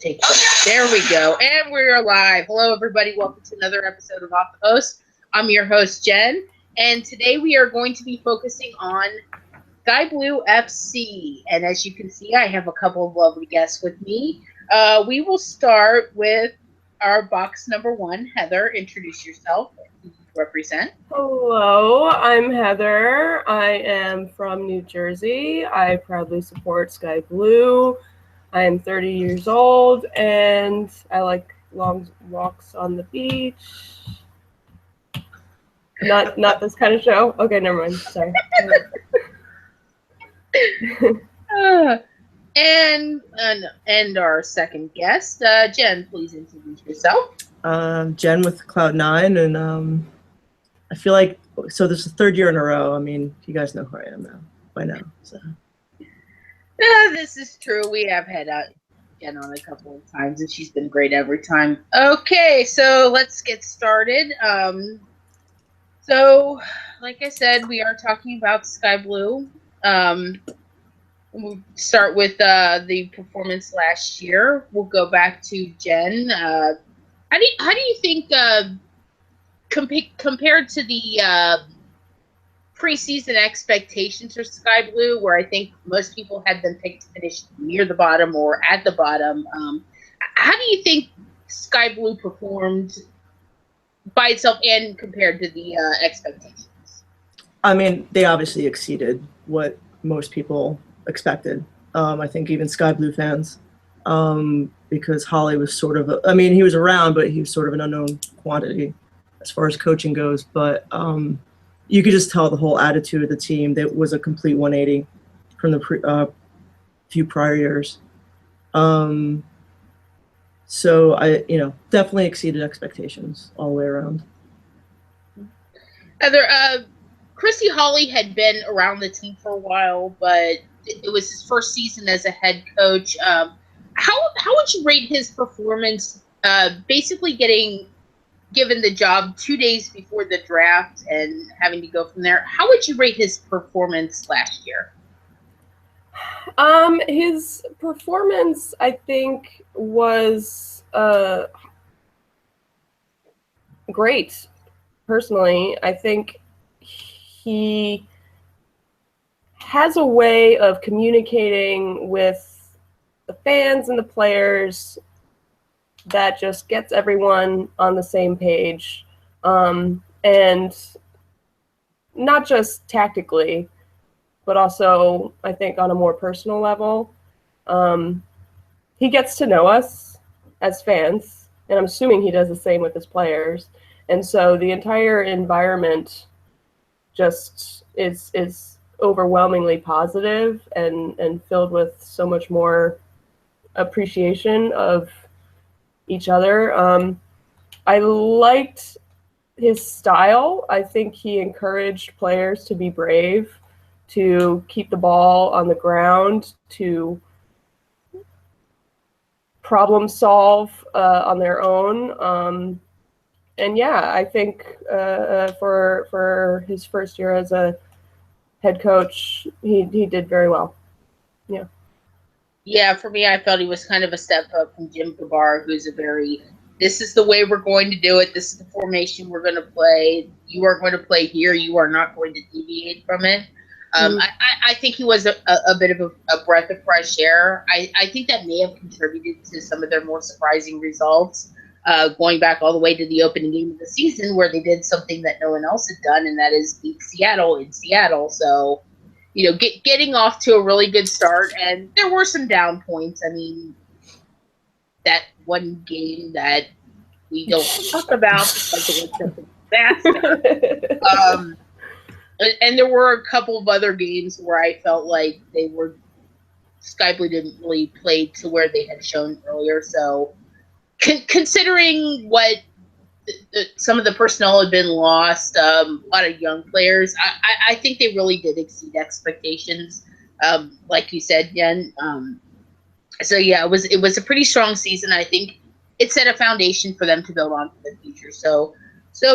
take there we go, and we're live. Hello everybody, welcome to another episode of Off the Host. I'm your host Jen, and today we are going to be focusing on Sky Blue FC. And as you can see, I have a couple of lovely guests with me. We will start with our box number one. Heather, introduce yourself and who you represent. Hello, I'm Heather. I am from New Jersey. I proudly support Sky Blue. I am 30 years old and I like long walks on the beach. Not this kind of show. Okay, never mind. Sorry. And our second guest, Jen, please introduce yourself. Jen with Cloud9, and I feel like, so this is the third year in a row. I mean, you guys know who I am now, by now. So. This is true. We have had Jen on a couple of times, and she's been great every time. Okay, so let's get started. So, like I said, we are talking about Sky Blue. We'll start with the performance last year. We'll go back to Jen. How do you think compared to the preseason expectations for Sky Blue, where I think most people had them picked to finish near the bottom or at the bottom, how do you think Sky Blue performed by itself and compared to the expectations? I mean, they obviously exceeded what most people expected. I think even Sky Blue fans, because Holly was sort of, he was around, but he was sort of an unknown quantity as far as coaching goes. But you could just tell the whole attitude of the team that was a complete 180 from the few prior years. So I, definitely exceeded expectations all the way around. Heather, Christy Holly had been around the team for a while, but it was his first season as a head coach. How would you rate his performance? Basically getting given the job 2 days before the draft and having to go from there. How would you rate his performance last year? His performance, I think, was great. Personally, I think he has a way of communicating with the fans and the players that just gets everyone on the same page, and not just tactically, but also I think on a more personal level. He gets to know us as fans, and I'm assuming he does the same with his players. And so the entire environment just is overwhelmingly positive and filled with so much more appreciation of each other. I liked his style. I think he encouraged players to be brave, to keep the ball on the ground, to problem solve on their own. And yeah, I think for his first year as a head coach, he did very well. Yeah. Yeah, for me, I felt he was kind of a step up from Jim Gabar, who's this is the way we're going to do it. This is the formation we're going to play. You are going to play here. You are not going to deviate from it. I think he was a bit of a breath of fresh air. I think that may have contributed to some of their more surprising results, going back all the way to the opening game of the season where they did something that no one else had done, and that is beat Seattle in Seattle. So, getting off to a really good start, and there were some down points. I mean, that one game that we don't talk about because it was such a disaster. And there were a couple of other games where I felt like Sky Blue didn't really play to where they had shown earlier. So, considering what some of the personnel had been lost, a lot of young players, I think they really did exceed expectations, like you said, Jen. So yeah, it was a pretty strong season. I think it set a foundation for them to build on for the future. So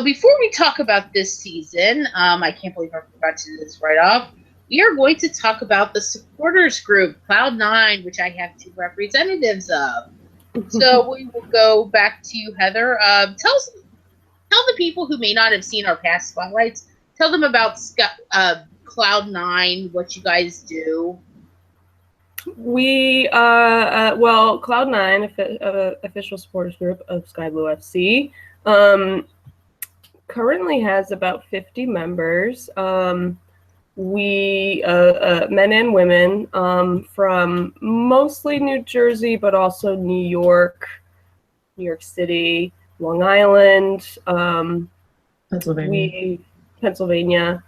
before we talk about this season, I can't believe I forgot to do this right off. We are going to talk about the supporters group, Cloud9, which I have two representatives of. So we will go back to you, Heather. Tell the people who may not have seen our past spotlights. Tell them about Cloud9, what you guys do. We, Cloud9, official supporters group of Sky Blue FC, currently has about 50 members. We, men and women, from mostly New Jersey, but also New York City, Long Island, Pennsylvania. Pennsylvania.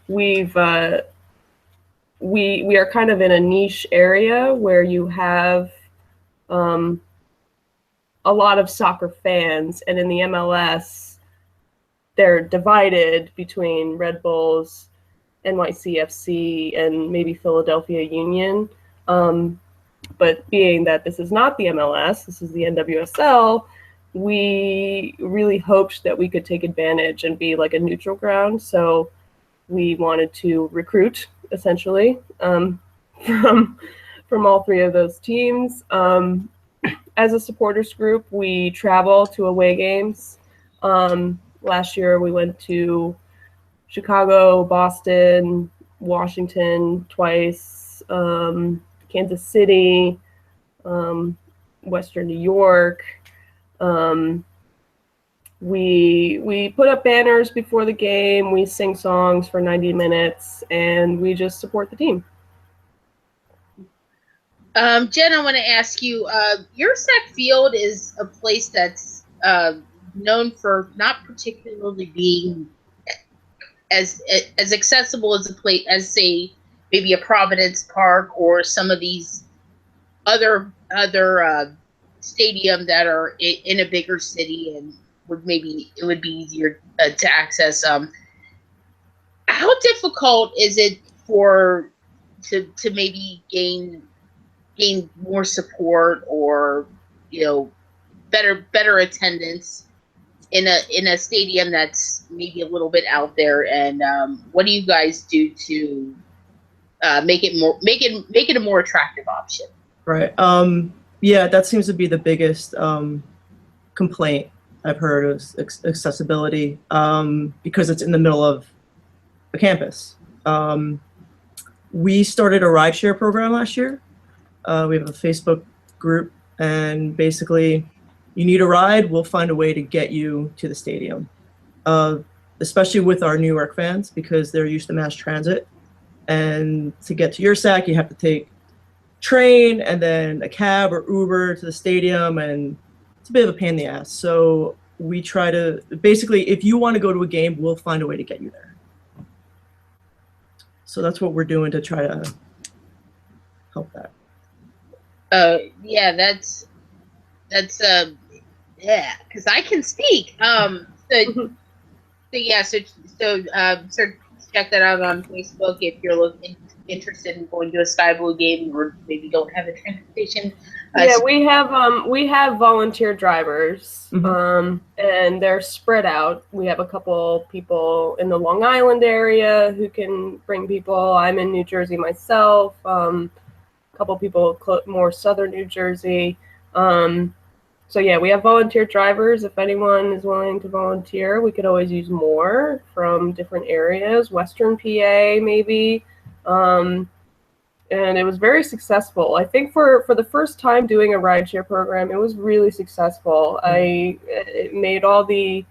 We are kind of in a niche area where you have a lot of soccer fans, and in the MLS, they're divided between Red Bulls, NYCFC, and maybe Philadelphia Union. But being that this is not the MLS, this is the NWSL, we really hoped that we could take advantage and be like a neutral ground. So we wanted to recruit, essentially, from all three of those teams. As a supporters group, we travel to away games. Last year, we went to Chicago, Boston, Washington twice, Kansas City, Western New York. We put up banners before the game, we sing songs for 90 minutes, and we just support the team. Jen, I want to ask you, Yursak Field is a place that's known for not particularly being as accessible as a place as, say, maybe a Providence Park or some of these other stadium that are in a bigger city, and it would be easier to access. How difficult is it to maybe gain more support, or better attendance in a stadium that's maybe a little bit out there? And what do you guys do to make it a more attractive option? Right. Yeah, that seems to be the biggest complaint I've heard of accessibility, because it's in the middle of a campus. We started a rideshare program last year. We have a Facebook group, and basically, you need a ride, we'll find a way to get you to the stadium. Especially with our New York fans, because they're used to mass transit. And to get to Yursak, you have to take train and then a cab or Uber to the stadium, and it's a bit of a pain in the ass. So we try to, basically, if you want to go to a game, we'll find a way to get you there. So that's what we're doing to try to help that. Yeah, that's yeah, because I can speak. So check that out on Facebook if you're interested in going to a Sky Blue game, or maybe don't have a transportation. Yeah, we have volunteer drivers, and they're spread out. We have a couple people in the Long Island area who can bring people. I'm in New Jersey myself. A couple people more southern New Jersey. So yeah, we have volunteer drivers. If anyone is willing to volunteer, we could always use more from different areas, Western PA maybe. And it was very successful. I think for the first time doing a rideshare program, it was really successful. It made all the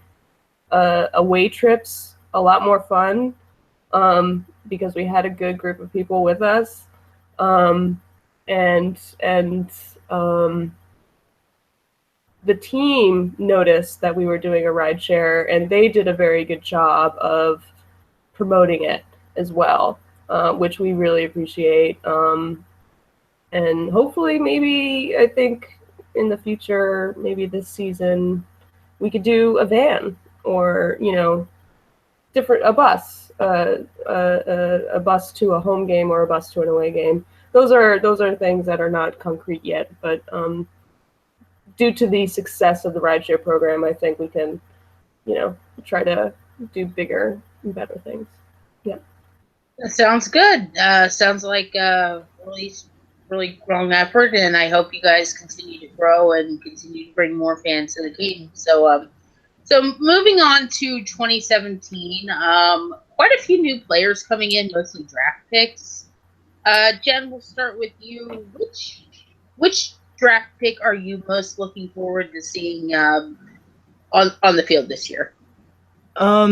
away trips a lot more fun, because we had a good group of people with us, and the team noticed that we were doing a rideshare, and they did a very good job of promoting it as well, which we really appreciate. And hopefully, maybe, I think in the future, maybe this season, we could do a van, or a bus, a bus to a home game or a bus to an away game. Those are things that are not concrete yet, but due to the success of the rideshare program, I think we can, try to do bigger and better things. Yeah. That sounds good. Sounds like really really strong effort, and I hope you guys continue to grow and continue to bring more fans to the game. So moving on to 2017, quite a few new players coming in, mostly draft picks. Jen, we'll start with you. Which draft pick are you most looking forward to seeing on the field this year? I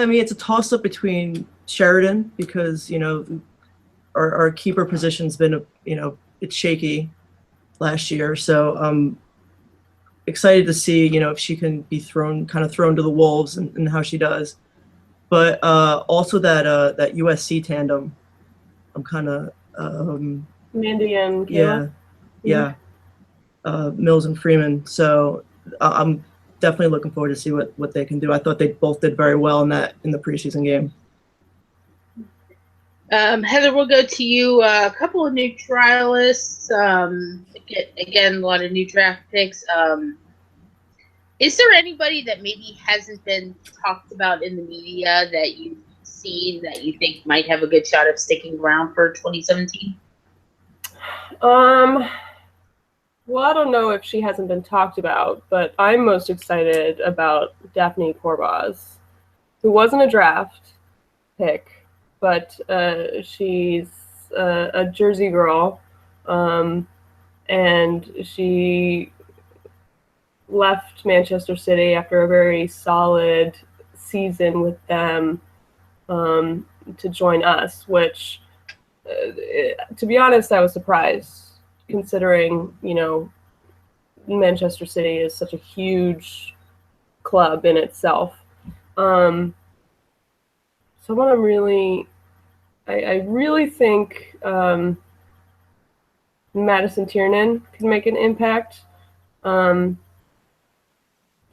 mean, it's a toss-up between Sheridan because, you know, our keeper position's been, it's shaky last year. So I'm excited to see, if she can be thrown to the wolves and how she does. But also that USC tandem, I'm kind of Mandy and Kayla. Yeah. Mills and Freeman. So I'm definitely looking forward to see what they can do. I thought they both did very well in the preseason game. Heather, we'll go to you. A couple of new trialists. Again, a lot of new draft picks. Is there anybody that maybe hasn't been talked about in the media that you've seen that you think might have a good shot of sticking around for 2017? Well, I don't know if she hasn't been talked about, but I'm most excited about Daphne Corbaz, who wasn't a draft pick, but she's a Jersey girl, and she left Manchester City after a very solid season with them to join us, which, to be honest, I was surprised, considering, Manchester City is such a huge club in itself. Someone I really think Madison Tiernan can make an impact.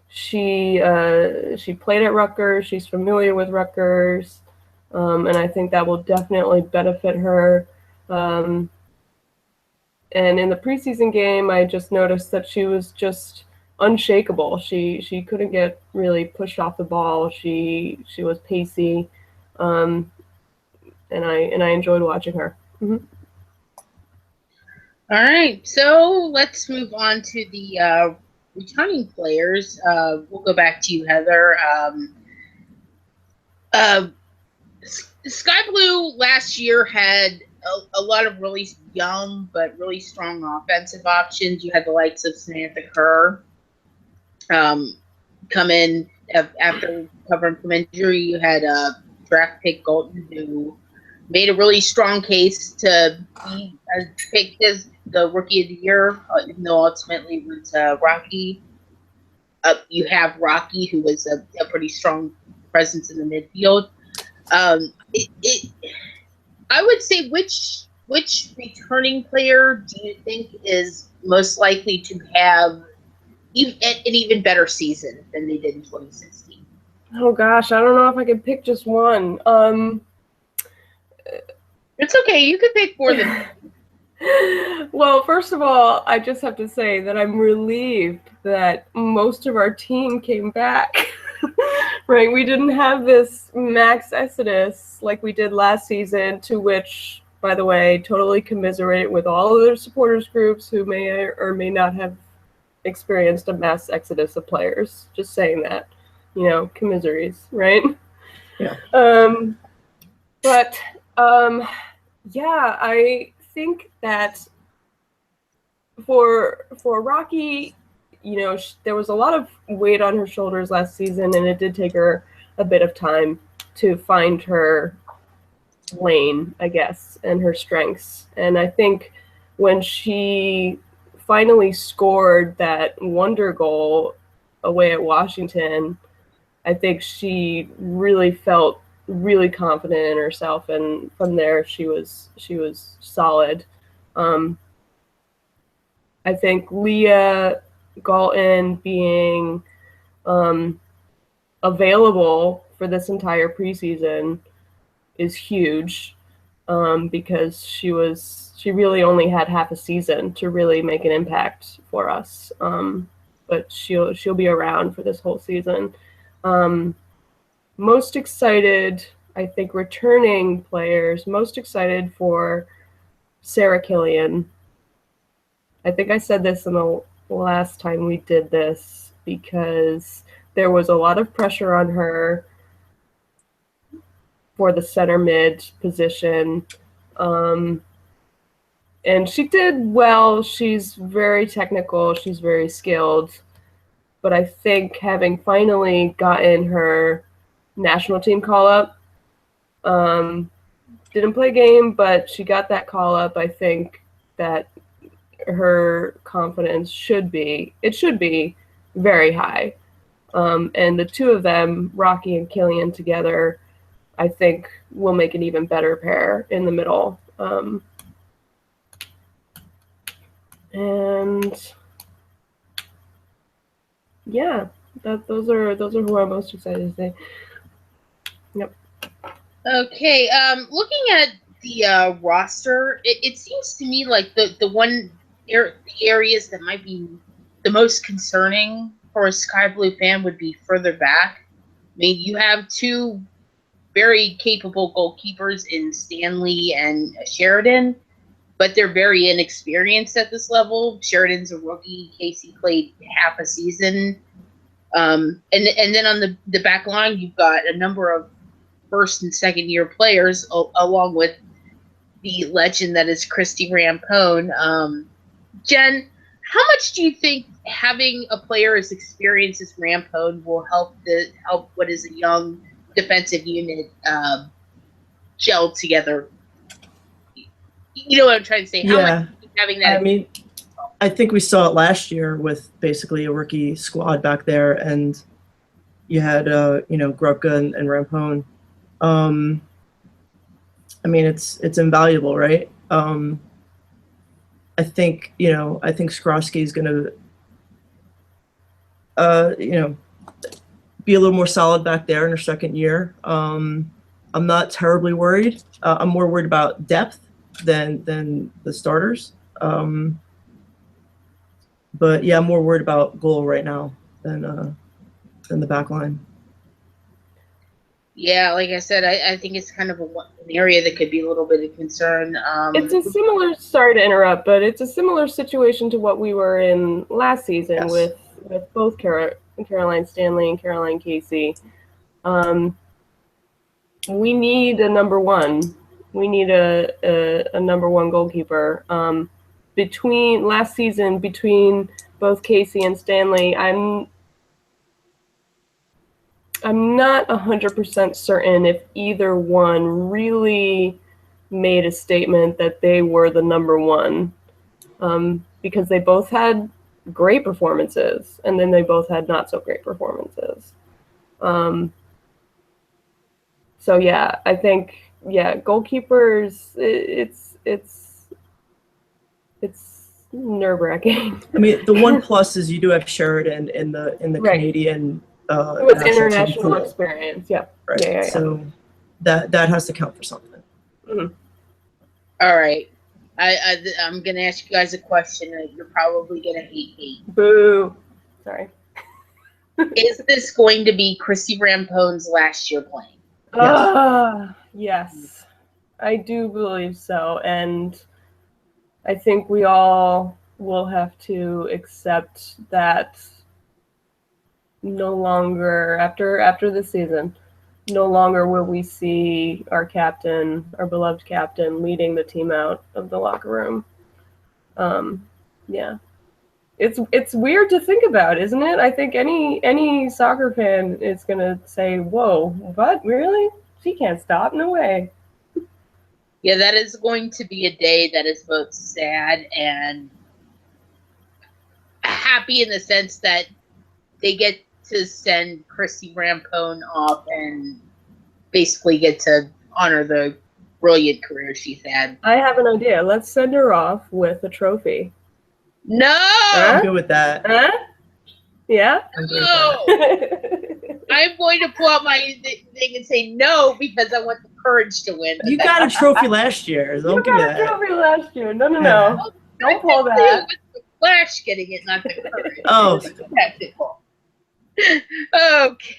She played at Rutgers. She's familiar with Rutgers, and I think that will definitely benefit her. And in the preseason game, I just noticed that she was just unshakable. She couldn't get really pushed off the ball. She was pacey, and I enjoyed watching her. Mm-hmm. All right, so let's move on to the returning players. We'll go back to you, Heather. Sky Blue last year had a lot of really young but really strong offensive options. You had the likes of Samantha Kerr come in after recovering from injury. You had draft pick Galton, who made a really strong case to be picked as the Rookie of the Year, even though ultimately it was Rocky. You have Rocky, who was a pretty strong presence in the midfield. I would say which returning player do you think is most likely to have an even better season than they did in 2016? Oh gosh, I don't know if I could pick just one. It's okay, you could pick more than. Well, first of all, I just have to say that I'm relieved that most of our team came back. Right, we didn't have this max exodus like we did last season, to which, by the way, totally commiserate with all other supporters groups who may or may not have experienced a mass exodus of players. Just saying that, commiserates, right? Yeah. Yeah, I think that for Rocky, there was a lot of weight on her shoulders last season, and it did take her a bit of time to find her lane, I guess, and her strengths. And I think when she finally scored that wonder goal away at Washington, I think she really felt really confident in herself, and from there she was solid. I think Leah Galton being available for this entire preseason is huge, because she really only had half a season to really make an impact for us, but she'll be around for this whole season. Most excited I think returning players, most excited for Sarah Killian. I think I said this in the last time we did this because there was a lot of pressure on her for the center mid position. And she did well. She's very technical. She's very skilled. But I think having finally gotten her national team call-up, didn't play a game, but she got that call-up. I think that her confidence should be very high. And the two of them, Rocky and Killian together, I think will make an even better pair in the middle. And yeah, those are who I'm most excited to see. Yep. Okay. Looking at the roster, it seems to me like the areas that might be the most concerning for a Sky Blue fan would be further back. I mean, you have two very capable goalkeepers in Stanley and Sheridan, but they're very inexperienced at this level. Sheridan's a rookie. Casey played half a season. And then on the back line, you've got a number of first and second year players, along with the legend that is Christy Rampone. Jen, how much do you think having a player as experienced as Rampone will help what is a young defensive unit gel together? You know what I'm trying to say? How much do you think having that? I mean, I think we saw it last year with basically a rookie squad back there, and you had Grubka and Rampone. I mean, it's invaluable, right? I think Skrosky is going to, be a little more solid back there in her second year. I'm not terribly worried. I'm more worried about depth than the starters. But yeah, I'm more worried about goal right now than the back line. Yeah, like I said, I think it's kind of an area that could be a little bit of concern. It's a similar, sorry to interrupt, but it's a similar situation to what we were in last season with both Caroline Stanley and Caroline Casey. We need a number one. We need a number one goalkeeper. Between last season, between both Casey and Stanley, I'm not 100% certain if either one really made a statement that they were the number one, because they both had great performances and then they both had not so great performances. So yeah, I think goalkeepers, it's nerve-wracking. I mean, the one plus is you do have Sheridan in the Right. Canadian. With international experience, yeah. Right. Yeah. So that has to count for something. Mm-hmm. All right. I'm going to ask you guys a question that you're probably going to hate. Boo. Sorry. Is this going to be Christy Rampone's last year playing? Yes. I do believe so. And I think we all will have to accept that no longer, after this season, no longer will we see our captain, our beloved captain, leading the team out of the locker room. Yeah. It's weird to think about, isn't it? I think any soccer fan is gonna say, "Whoa, what? Really? She can't stop? No way." Yeah, that is going to be a day that is both sad and happy in the sense that they get to send Christy Rampone off and basically get to honor the brilliant career she's had. I have an idea. Let's send her off with a trophy. No! I'm good with that. Huh? Yeah? I'm good with No! that. I'm going to pull out my thing and say no because I want the courage to win. You got a trophy last year. Don't give me got a that. trophy last year. No. Yeah. Don't pull that. With the Flash getting it, not the courage. Oh. It's technical. Okay.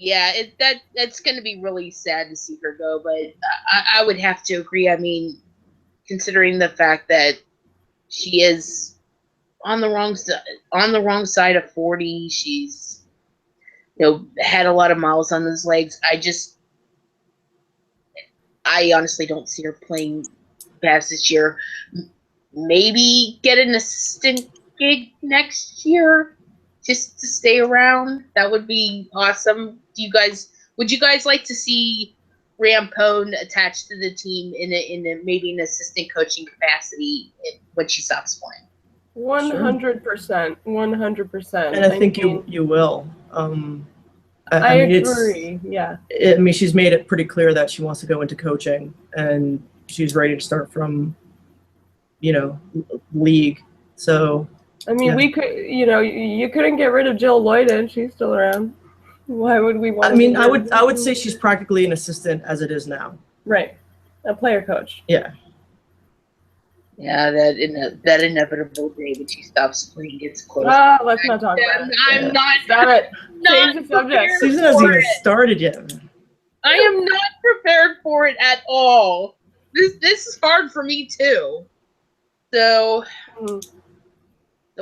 Yeah, that's going to be really sad to see her go, but I would have to agree. I mean, considering the fact that she is on the wrong side of 40, she's had a lot of miles on those legs. I honestly don't see her playing past this year. Maybe get an assistant gig next year just to stay around. That would be awesome. Would you guys like to see Rampone attached to the team in maybe an assistant coaching capacity when she stops playing? 100%. 100%. And I think you will. I mean, agree. Yeah. I mean, she's made it pretty clear that she wants to go into coaching, and she's ready to start from, league. So. I mean, we could, you couldn't get rid of Jill Lloyden. She's still around. Why would we want? I mean, I would say she's practically an assistant as it is now. Right, a player coach. Yeah. Yeah, that inevitable day when she stops playing gets close. Oh, let's not talk about it. I'm not. Stop it. Not Change the subject. Season hasn't even started yet. I am not prepared for it at all. This is hard for me too. So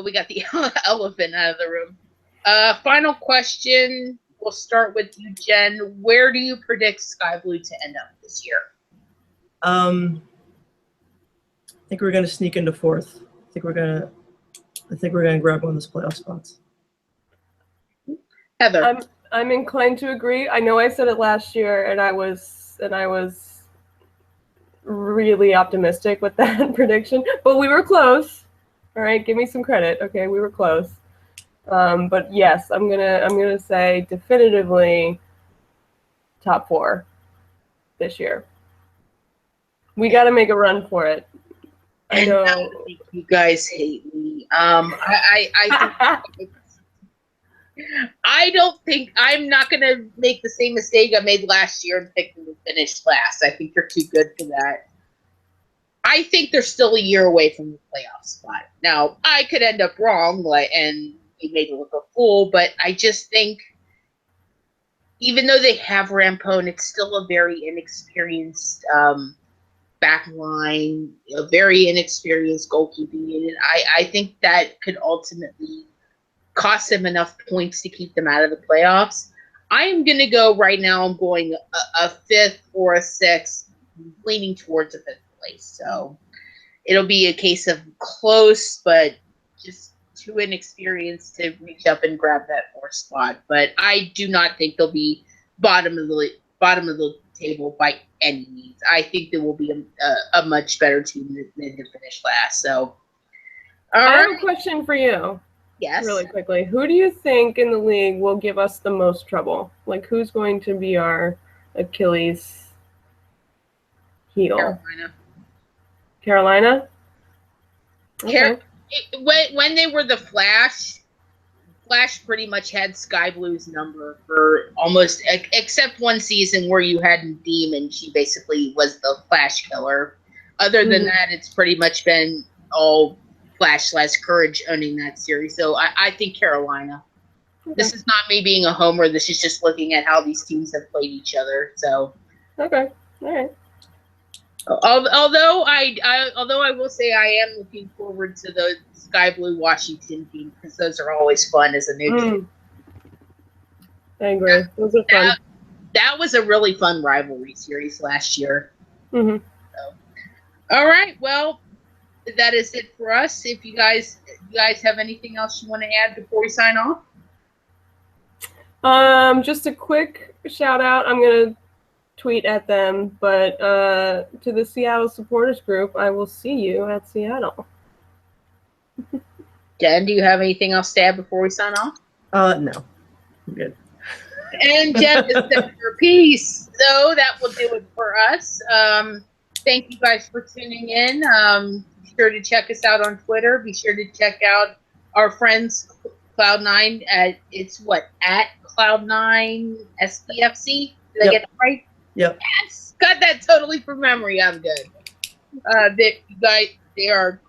we got the elephant out of the room. Final question. We'll start with you, Jen. Where do you predict Sky Blue to end up this year? I think we're going to sneak into fourth. I think we're going to grab one of those playoff spots. Heather, I'm inclined to agree. I know I said it last year, and I was really optimistic with that prediction, but we were close. All right, give me some credit. Okay, we were close. But yes, I'm gonna say definitively top 4 this year. We got to make a run for it. I know you guys hate me. I don't think I'm not gonna make the same mistake I made last year and pick them to finish last. I think they're too good for that. I think they're still a year away from the playoff spot. Now, I could end up wrong, and be made to look a fool, but I just think, even though they have Rampone, it's still a very inexperienced back line, a very inexperienced goalkeeping unit. I think that could ultimately cost them enough points to keep them out of the playoffs. I am going to go right now. I'm going a 5th or a 6th, leaning towards a 5th place. So it'll be a case of close, but just too inexperienced to reach up and grab that 4th spot. But I do not think they'll be bottom of the table by any means. I think there will be a much better team than to finish last. So, I have a question for you. Yes. Really quickly. Who do you think in the league will give us the most trouble? Like, who's going to be our Achilles heel? Carolina? Okay. When they were the Flash pretty much had Sky Blue's number for almost, except one season where you had Nadim and she basically was the Flash killer. Other than that, it's pretty much been all Flash/Courage owning that series. So I think Carolina. Okay. This is not me being a homer. This is just looking at how these teams have played each other. So okay, all right. Although I will say I am looking forward to the Sky Blue Washington team because those are always fun as a new team. I agree. Those are fun. That was a really fun rivalry series last year. Mm-hmm. So, all right, well, that is it for us. If you guys have anything else you want to add before we sign off? Just a quick shout out. I'm gonna tweet at them, but to the Seattle supporters group, I will see you at Seattle. Jen, do you have anything else to add before we sign off? No. I'm good. And Jen is set for peace. So that will do it for us. Thank you guys for tuning in. Be sure to check us out on Twitter. Be sure to check out our friends Cloud9 at Cloud9 SPFC. Did I get that right? Yep. Yes. Got that totally from memory. I'm good. They are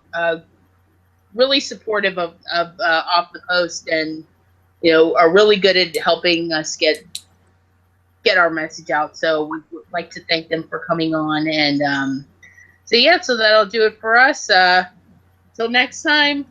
really supportive of Off the Post, and are really good at helping us get get our message out. So we would like to thank them for coming on. And so yeah, so that'll do it for us. Till next time.